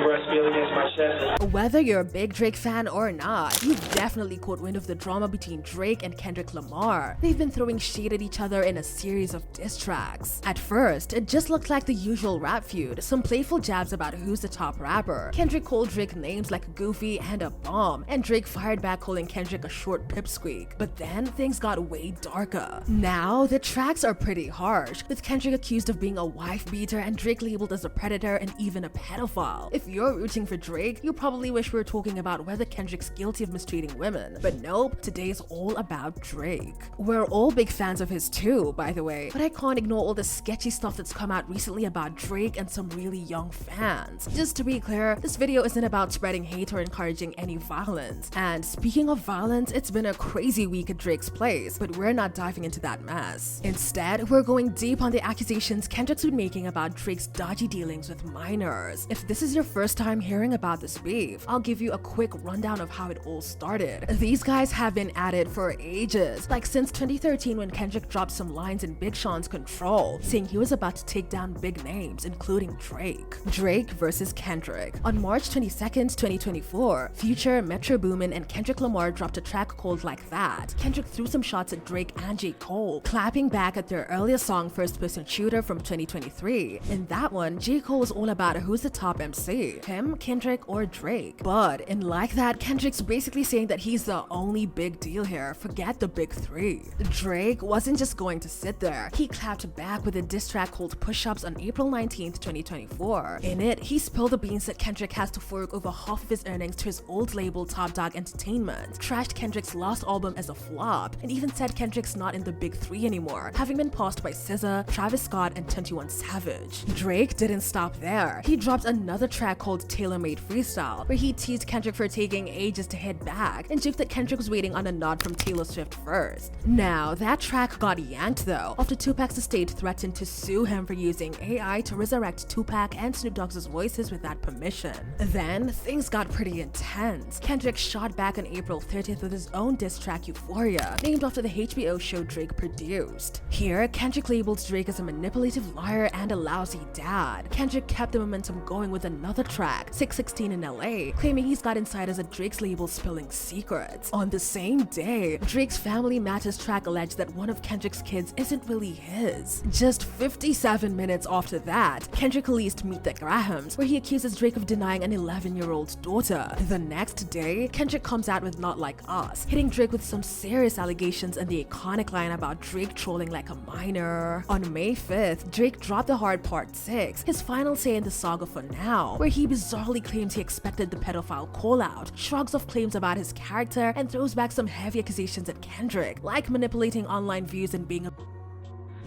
breast feel against my chest. Whether you're a big Drake fan or not, you've definitely caught wind of the drama between Drake and Kendrick Lamar. They've been throwing shade at each other in a series of diss tracks. At first, it just looked like the usual rap feud, some playful jabs about who's the top rapper. Kendrick called Drake names like Goofy and a bomb, and Drake fired back calling Kendrick a short pipsqueak. But then things got way darker. Now, the tracks are pretty harsh, with Kendrick accused of being a wife beater and Drake labeled as a predator and even a pedophile. If you're rooting for Drake, you probably wish we were talking about whether Kendrick's guilty of mistreating women. But nope, today's all about Drake. We're all big fans of his too, by the way, but I can't ignore all the sketchy stuff that's come out recently about Drake and some really young fans. Just to be clear, this video isn't about spreading hate or encouraging any violence. And speaking of violence, it's been a crazy week at Drake's place, but we're not diving into that mess. Instead, we're going deep on the accusations Kendrick's been making about Drake's dodgy dealings with minors. If this is your first time hearing about this beef, I'll give you a quick rundown of how it all started. These guys have been at it for ages, like since 2013 when Kendrick dropped some lines in Big Sean's Control, saying he was about to take down big names, including Drake. Drake versus Kendrick. On March 22nd, 2024, Future, Metro Boomin, and Kendrick Lamar dropped a track called Like That. Kendrick threw some shots at Drake and J. Cole, clapping back at their earlier song First Person Shooter from 2023. In that one, J. Cole was all about who's the top MC, him, Kendrick, or Drake. But in Like That, Kendrick's basically saying that he's the only big deal here, forget the big three. Drake wasn't just going to sit there. He clapped back with a diss track called Push-Ups on April 19th, 2024. In it, he spilled the beans that Kendrick has to fork over half of his earnings to his old label Top Dog Entertainment, trashed Kendrick's last album as a flop, and even said Kendrick's not in the big three anymore, having been passed by SZA, Travis Scott, and 21 Savage. Drake didn't stop there. He dropped another track called Tailor-Made Freestyle, where he teased Kendrick for taking ages to hit back, and joked that Kendrick was waiting on a nod from Taylor Swift first. Now, that track got yanked though, after Tupac's estate threatened to sue him for using AI to resurrect Tupac and Snoop Dogg's voices without permission. Then, things got pretty intense. Kendrick shot back on April 30th with his own diss track Euphoria, named after the HBO show Drake produced. Here, Kendrick labeled Drake as a manipulative liar and a lousy dad. Kendrick kept the momentum going with another track, 616 in LA, claiming he's got insiders at Drake's label spilling secrets. On the same day, Drake's Family Matters track alleged that one of Kendrick's kids isn't really his. Just 57 minutes after that, Kendrick released Meet the Grahams, where he accuses Drake of denying an 11-year-old daughter. The next day, Kendrick comes out with Not Like Us, hitting Drake with some serious allegations and the iconic line about Drake trolling like a minor. On May 5th, Drake dropped The Hard Part 6, his final say in the saga for now, where he bizarrely claims he expected the pedophile call-out, shrugs off claims about his character, and throws back some heavy accusations at Kendrick, like manipulating online views and being a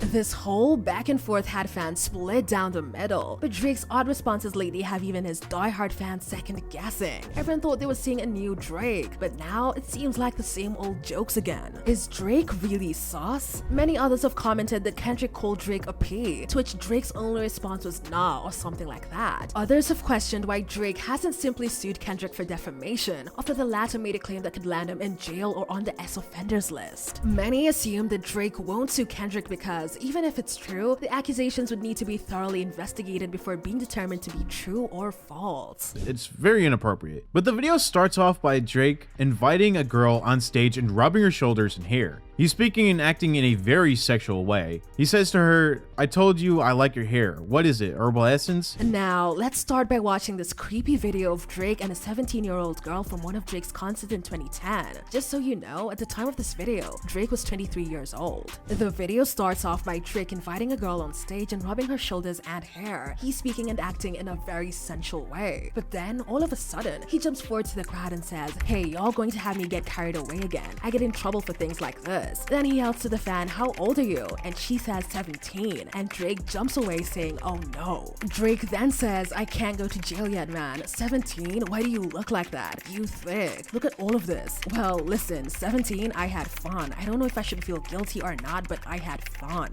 This whole back and forth had fans split down the middle, but Drake's odd responses lately have even his diehard fans second guessing. Everyone thought they were seeing a new Drake, but now it seems like the same old jokes again. Is Drake really sus? Many others have commented that Kendrick called Drake a P, to which Drake's only response was nah or something like that. Others have questioned why Drake hasn't simply sued Kendrick for defamation after the latter made a claim that could land him in jail or on the S offenders list. Many assume that Drake won't sue Kendrick because even if it's true, the accusations would need to be thoroughly investigated before being determined to be true or false. It's very inappropriate. But the video starts off by Drake inviting a girl on stage and rubbing her shoulders and hair. He's speaking and acting in a very sexual way. He says to her, "I told you I like your hair. What is it, herbal essence?" Now, let's start by watching this creepy video of Drake and a 17-year-old girl from one of Drake's concerts in 2010. Just so you know, at the time of this video, Drake was 23 years old. The video starts off by Drake inviting a girl on stage and rubbing her shoulders and hair. He's speaking and acting in a very sensual way. But then, all of a sudden, he jumps forward to the crowd and says, "Hey, y'all going to have me get carried away again. I get in trouble for things like this." Then he yells to the fan, "How old are you?" And she says 17, and Drake jumps away saying, "Oh no." Drake then says, "I can't go to jail yet, man. 17? Why do you look like that? You thick. Look at all of this." Well, listen, 17, I had fun. I don't know if I should feel guilty or not, but I had fun.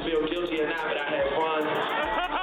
Feel guilty or not, but I had fun.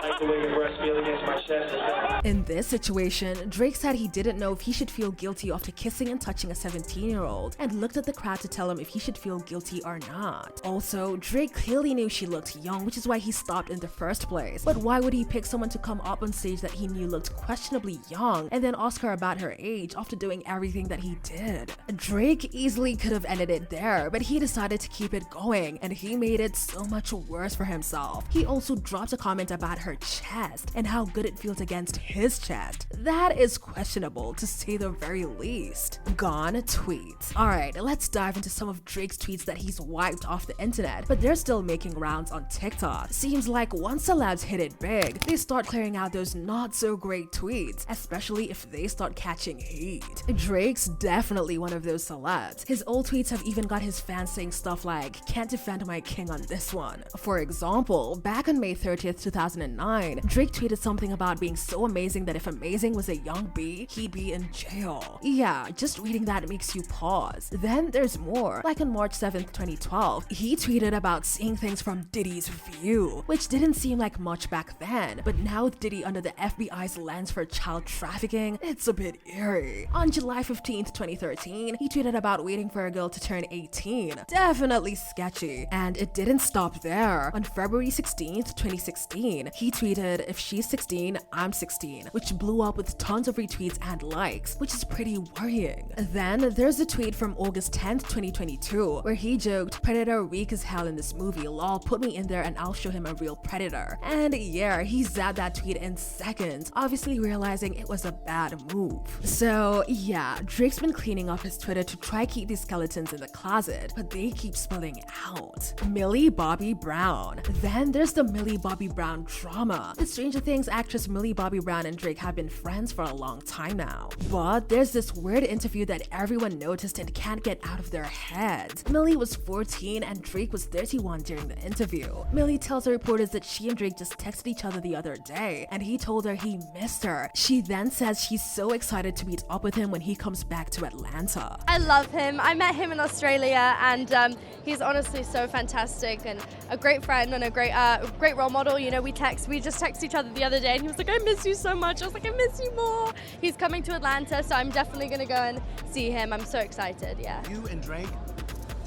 Like The way your breast feel against my chest is better. In this situation, Drake said he didn't know if he should feel guilty after kissing and touching a 17-year-old and looked at the crowd to tell him if he should feel guilty or not. Also, Drake clearly knew she looked young, which is why he stopped in the first place. But why would he pick someone to come up on stage that he knew looked questionably young and then ask her about her age after doing everything that he did? Drake easily could have ended it there, but he decided to keep it going, and he made it so much worse for himself. He also dropped a comment about her chest and how good it feels against his chest. That is questionable, to say the very least. Gone tweets. Alright, let's dive into some of Drake's tweets that he's wiped off the internet, but they're still making rounds on TikTok. Seems like once celebs hit it big, they start clearing out those not so great tweets, especially if they start catching heat. Drake's definitely one of those celebs. His old tweets have even got his fans saying stuff like, "Can't defend my king on this one." For example, back on May 30th, 2009, Drake tweeted something about being so amazing that if amazing was a young B, he'd be in jail. Yeah, just reading that makes you pause. Then there's more. Like on March 7th, 2012, he tweeted about seeing things from Diddy's view, which didn't seem like much back then, but now with Diddy under the FBI's lens for child trafficking, it's a bit eerie. On July 15th, 2013, he tweeted about waiting for a girl to turn 18. Definitely sketchy. And it didn't stop there. On February 16th, 2016, he tweeted, "If she's 16, I'm 16," which blew up with tons of retweets and likes, which is pretty worrying. Then there's a tweet from August 10th, 2022, where he joked, "Predator weak as hell in this movie, lol, put me in there and I'll show him a real predator." And yeah, he zapped that tweet in seconds, obviously realizing it was a bad move. So yeah, Drake's been cleaning up his Twitter to try keep these skeletons in the closet, but they keep spilling out. Millie Bobby Brown. Then there's the Millie Bobby Brown drama. The Stranger Things actress Millie Bobby Brown and Drake have been friends for a long time now. But there's this weird interview that everyone noticed and can't get out of their heads. Millie was 14 and Drake was 31 during the interview. Millie tells the reporters that she and Drake just texted each other the other day and he told her he missed her. She then says she's so excited to meet up with him when he comes back to Atlanta. I love him. I met him in Australia and he's honestly so fantastic and a great friend and a great role model. You know, we just texted each other the other day and he was like, "I miss you so much." I was like, "I miss you more." He's coming to Atlanta, so I'm definitely gonna go and see him. I'm so excited, yeah. You and Drake,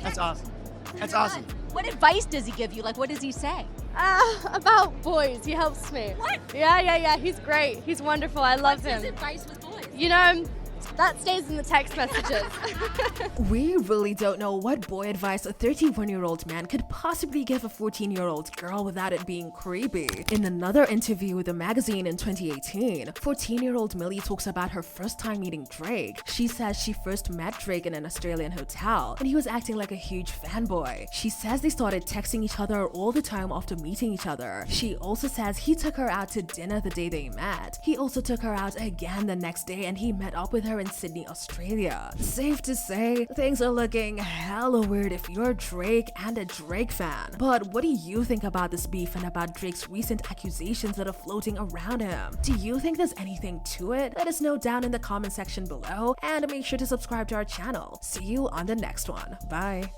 that's awesome. That's awesome. What advice does he give you? Like, what does he say? About boys, he helps me. What? Yeah, he's great. He's wonderful. I love him. What's his advice with boys? You know, that stays in the text messages. We really don't know what boy advice a 31-year-old man could possibly give a 14-year-old girl without it being creepy. In another interview with a magazine in 2018, 14-year-old Millie talks about her first time meeting Drake. She says she first met Drake in an Australian hotel and he was acting like a huge fanboy. She says they started texting each other all the time after meeting each other. She also says he took her out to dinner the day they met. He also took her out again the next day and he met up with her in Sydney, Australia. Safe to say, things are looking hella weird if you're a Drake and a Drake fan. But what do you think about this beef and about Drake's recent accusations that are floating around him? Do you think there's anything to it? Let us know down in the comment section below and make sure to subscribe to our channel. See you on the next one. Bye.